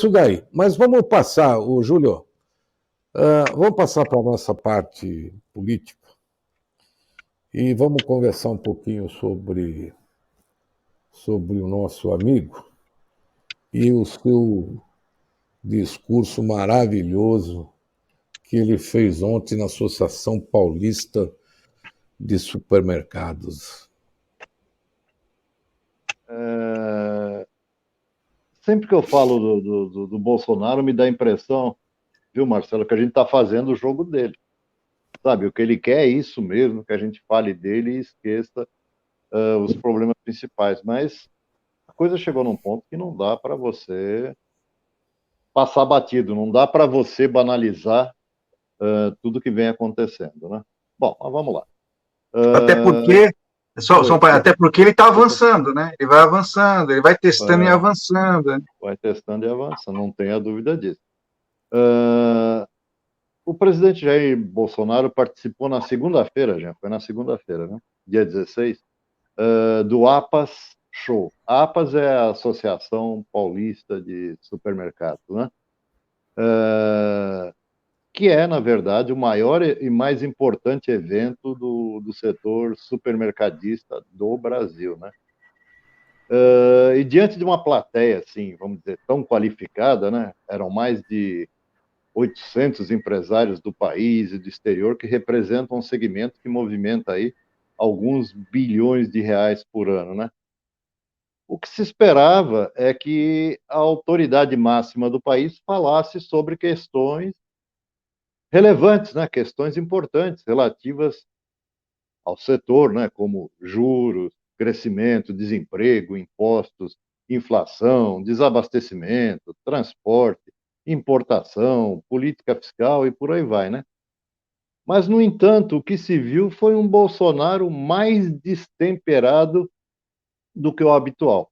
isso daí. Mas vamos passar, o Júlio, vamos passar para a nossa parte política e vamos conversar um pouquinho sobre o nosso amigo e o seu discurso maravilhoso que ele fez ontem na Associação Paulista de Supermercados. Sempre que eu falo do Bolsonaro, me dá a impressão, viu, Marcelo, que a gente está fazendo o jogo dele. Sabe, o que ele quer é isso mesmo, que a gente fale dele e esqueça os problemas principais. Mas a coisa chegou num ponto que não dá para você passar batido, não dá para você banalizar tudo que vem acontecendo, né? Bom, mas vamos lá. Até porque ele está avançando, né? Ele vai avançando, ele vai testando e avançando. Né? Vai testando e avançando, não tenha dúvida disso. O presidente Jair Bolsonaro participou na segunda-feira, já foi na segunda-feira, né? Dia 16, do APAS Show. A APAS é a Associação Paulista de Supermercados, né? Que é, na verdade, o maior e mais importante evento do setor supermercadista do Brasil, né? E diante de uma plateia, assim, vamos dizer, tão qualificada, né? Eram mais de 800 empresários do país e do exterior que representam um segmento que movimenta aí alguns bilhões de reais por ano, né? O que se esperava é que a autoridade máxima do país falasse sobre questões relevantes, né? Questões importantes relativas ao setor, né? Como juros, crescimento, desemprego, impostos, inflação, desabastecimento, transporte, importação, política fiscal e por aí vai, né? Mas, no entanto, o que se viu foi um Bolsonaro mais destemperado do que o habitual,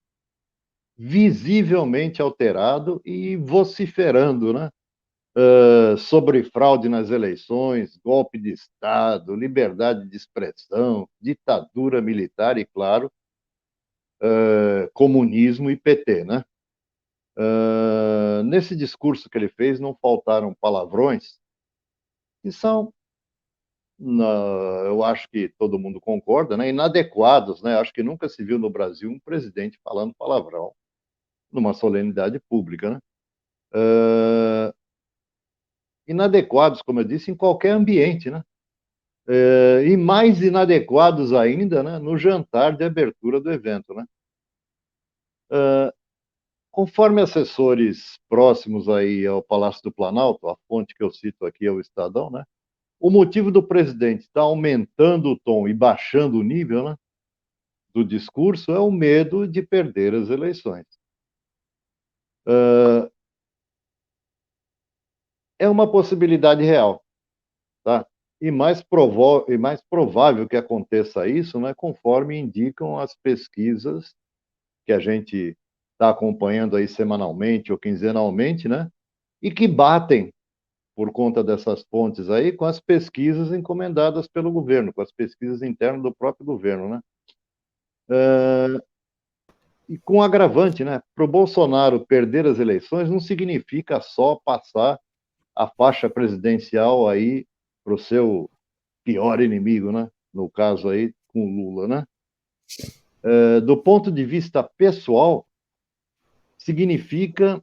visivelmente alterado e vociferando, né? Sobre fraude nas eleições, golpe de Estado, liberdade de expressão, ditadura militar e, claro, comunismo e PT, né? Nesse discurso que ele fez, não faltaram palavrões que são, eu acho que todo mundo concorda, né? Inadequados, né? Acho que nunca se viu no Brasil um presidente falando palavrão numa solenidade pública, né? Inadequados, como eu disse, em qualquer ambiente, né? E mais inadequados ainda, né, no jantar de abertura do evento, né? Conforme assessores próximos aí ao Palácio do Planalto, a fonte que eu cito aqui é o Estadão, né? O motivo do presidente estar aumentando o tom e baixando o nível, né, do discurso é o medo de perder as eleições. É uma possibilidade real, tá? E mais provável que aconteça isso, né, conforme indicam as pesquisas que a gente está acompanhando aí semanalmente ou quinzenalmente, né, e que batem, por conta dessas fontes aí, com as pesquisas encomendadas pelo governo, com as pesquisas internas do próprio governo, né? E com agravante, né? Para o Bolsonaro perder as eleições não significa só passar a faixa presidencial aí para o seu pior inimigo, né? No caso aí, com o Lula, né? Do ponto de vista pessoal, significa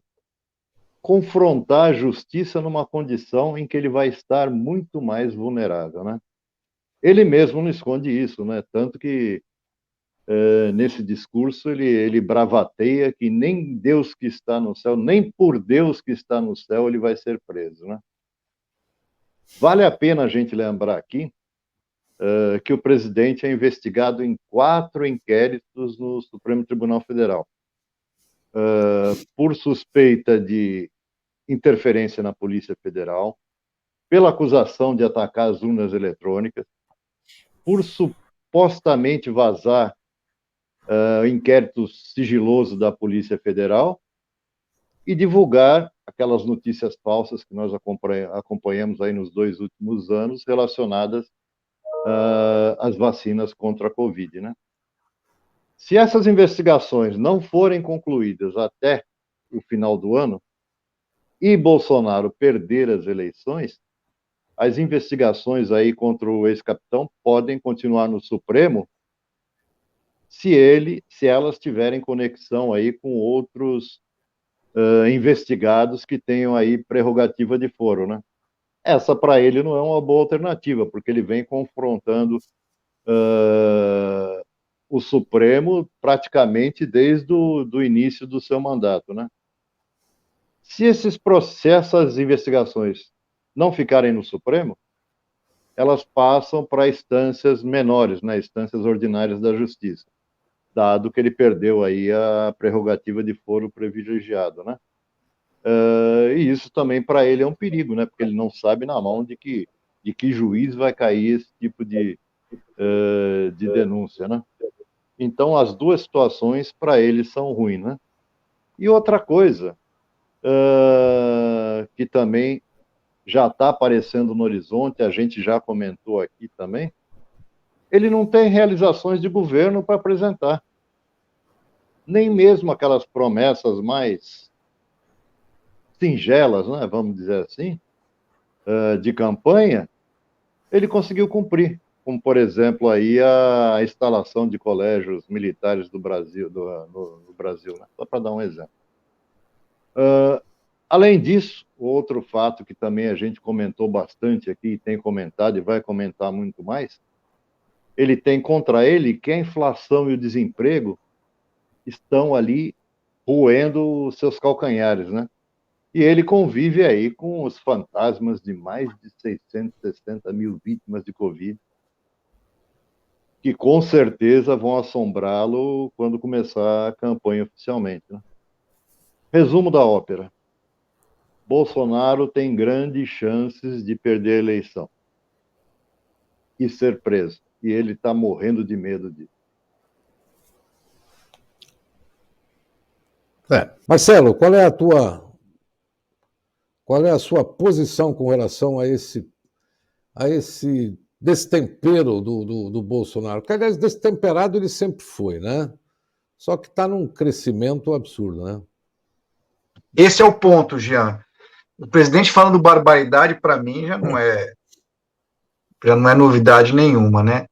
confrontar a justiça numa condição em que ele vai estar muito mais vulnerável, né? Ele mesmo não esconde isso, né? Tanto que nesse discurso ele bravateia que nem Deus que está no céu, nem por Deus que está no céu ele vai ser preso, né? Vale a pena a gente lembrar aqui que o presidente é investigado em 4 inquéritos no Supremo Tribunal Federal por suspeita de interferência na Polícia Federal, pela acusação de atacar as urnas eletrônicas, por supostamente vazar inquérito sigiloso da Polícia Federal e divulgar aquelas notícias falsas que nós acompanhamos aí nos 2 últimos anos relacionadas às vacinas contra a Covid, né? Se essas investigações não forem concluídas até o final do ano, e Bolsonaro perder as eleições, as investigações aí contra o ex-capitão podem continuar no Supremo se elas tiverem conexão aí com outros investigados que tenham aí prerrogativa de foro, né? Essa para ele não é uma boa alternativa, porque ele vem confrontando o Supremo praticamente desde o início do seu mandato, né? Se esses processos, essas investigações não ficarem no Supremo, elas passam para instâncias menores, né? Instâncias ordinárias da Justiça, dado que ele perdeu aí a prerrogativa de foro privilegiado, né? E isso também para ele é um perigo, né? Porque ele não sabe na mão de que juiz vai cair esse tipo de denúncia, né? Então, as duas situações para ele são ruins, né? E outra coisa que também já está aparecendo no horizonte, a gente já comentou aqui também, ele não tem realizações de governo para apresentar. Nem mesmo aquelas promessas mais singelas, né, vamos dizer assim, de campanha, ele conseguiu cumprir. Como, por exemplo, aí a instalação de colégios militares do Brasil, no Brasil, né? Só para dar um exemplo. Além disso, outro fato que também a gente comentou bastante aqui, tem comentado e vai comentar muito mais, ele tem contra ele que a inflação e o desemprego estão ali roendo os seus calcanhares, né? E ele convive aí com os fantasmas de mais de 660 mil vítimas de Covid, que com certeza vão assombrá-lo quando começar a campanha oficialmente, né? Resumo da ópera. Bolsonaro tem grandes chances de perder a eleição e ser preso. E ele está morrendo de medo disso. Marcelo, qual é a sua posição com relação a esse destempero do Bolsonaro? Porque, aliás, destemperado ele sempre foi, né? Só que está num crescimento absurdo, né? Esse é o ponto, Jean. O presidente falando barbaridade, para mim, já não é novidade nenhuma, né?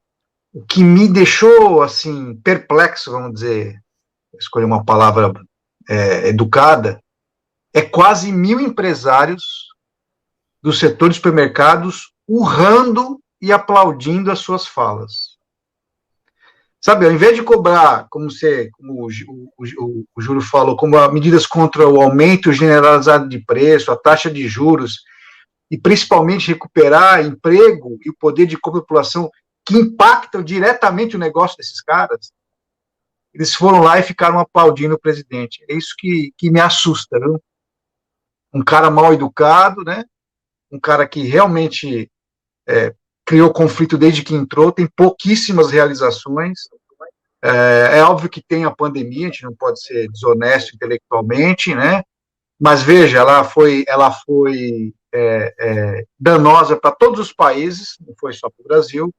O que me deixou, assim, perplexo, vamos dizer, escolher uma palavra educada, é quase 1.000 empresários do setor de supermercados urrando e aplaudindo as suas falas. Sabe, ao invés de cobrar, como o Júlio falou, como medidas contra o aumento generalizado de preço, a taxa de juros, e principalmente recuperar emprego e o poder de compra da população que impactam diretamente o negócio desses caras, eles foram lá e ficaram aplaudindo o presidente. É isso que me assusta, viu? Um cara mal educado, né? Um cara que realmente criou conflito desde que entrou, tem pouquíssimas realizações. É óbvio que tem a pandemia, a gente não pode ser desonesto intelectualmente, né? Mas veja, ela foi danosa para todos os países, não foi só para o Brasil,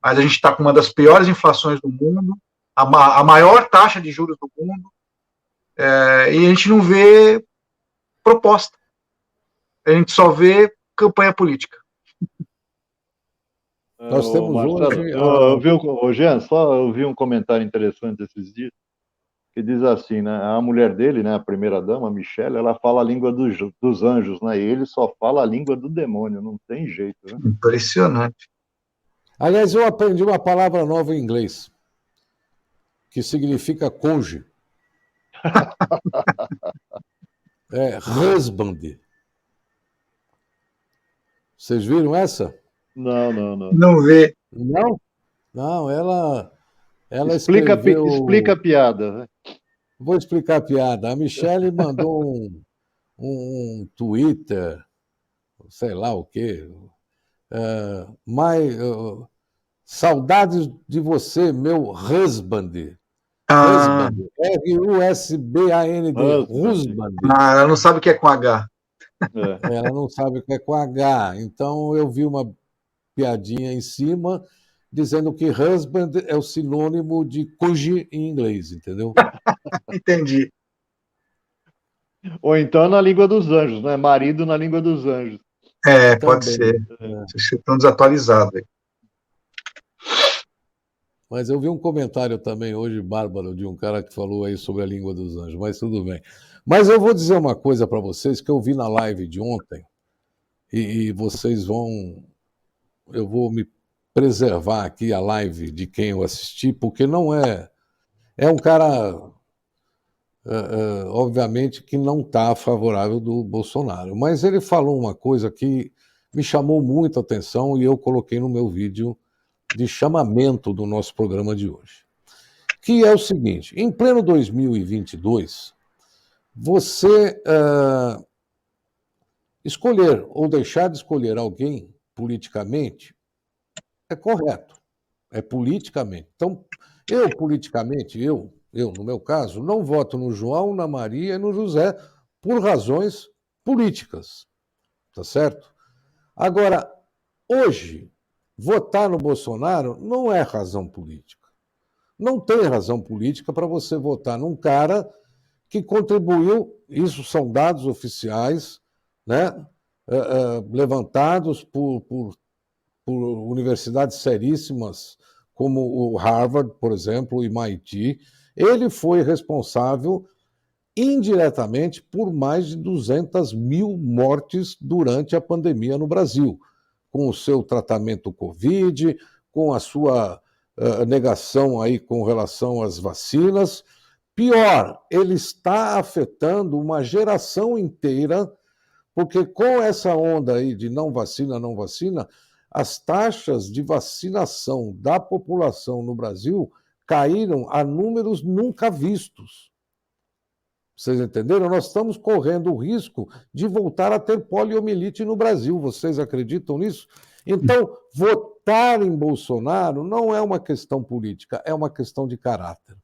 mas a gente está com uma das piores inflações do mundo, a maior taxa de juros do mundo, e a gente não vê proposta, a gente só vê campanha política. Nós temos Marcelo, eu vi um comentário interessante esses dias, que diz assim, né? A mulher dele, né, a primeira-dama, a Michelle, ela fala a língua dos anjos, né? E ele só fala a língua do demônio, não tem jeito, né? Impressionante. Aliás, eu aprendi uma palavra nova em inglês, que significa cônjuge. Husband. Vocês viram essa? Não. Não vê. Não? Não, ela Explica escreveu... a piada, né? Vou explicar a piada. A Michelle mandou um Twitter, sei lá o quê. Saudades de você, meu husband. Husband. R-U-S-B-A-N-D. Husband. Ela não sabe o que é com H. Ela não sabe o que é com H. Então eu vi uma piadinha em cima dizendo que husband é o sinônimo de cônjuge em inglês, entendeu? Entendi. Ou então na língua dos anjos, né? Marido na língua dos anjos. Pode Também. ser. Vocês estão desatualizados aí. Mas eu vi um comentário também hoje, bárbaro, de um cara que falou aí sobre a língua dos anjos, mas tudo bem. Mas eu vou dizer uma coisa para vocês que eu vi na live de ontem, e vocês vão. Eu vou me preservar aqui a live de quem eu assisti, porque não é. É um cara, obviamente, que não está favorável do Bolsonaro. Mas ele falou uma coisa que me chamou muito a atenção e eu coloquei no meu vídeo de chamamento do nosso programa de hoje. Que é o seguinte: em pleno 2022, você escolher ou deixar de escolher alguém politicamente é correto, é politicamente. Então, eu politicamente, no meu caso, não voto no João, na Maria e no José por razões políticas, tá certo? Agora, hoje, votar no Bolsonaro não é razão política. Não tem razão política para você votar num cara que contribuiu, isso são dados oficiais, né, levantados por universidades seríssimas, como o Harvard, por exemplo, o MIT. Ele foi responsável indiretamente por mais de 200 mil mortes durante a pandemia no Brasil, com o seu tratamento Covid, com a sua negação aí com relação às vacinas. Pior, ele está afetando uma geração inteira, porque com essa onda aí de não vacina, as taxas de vacinação da população no Brasil caíram a números nunca vistos. Vocês entenderam? Nós estamos correndo o risco de voltar a ter poliomielite no Brasil. Vocês acreditam nisso? Então, votar em Bolsonaro não é uma questão política, é uma questão de caráter.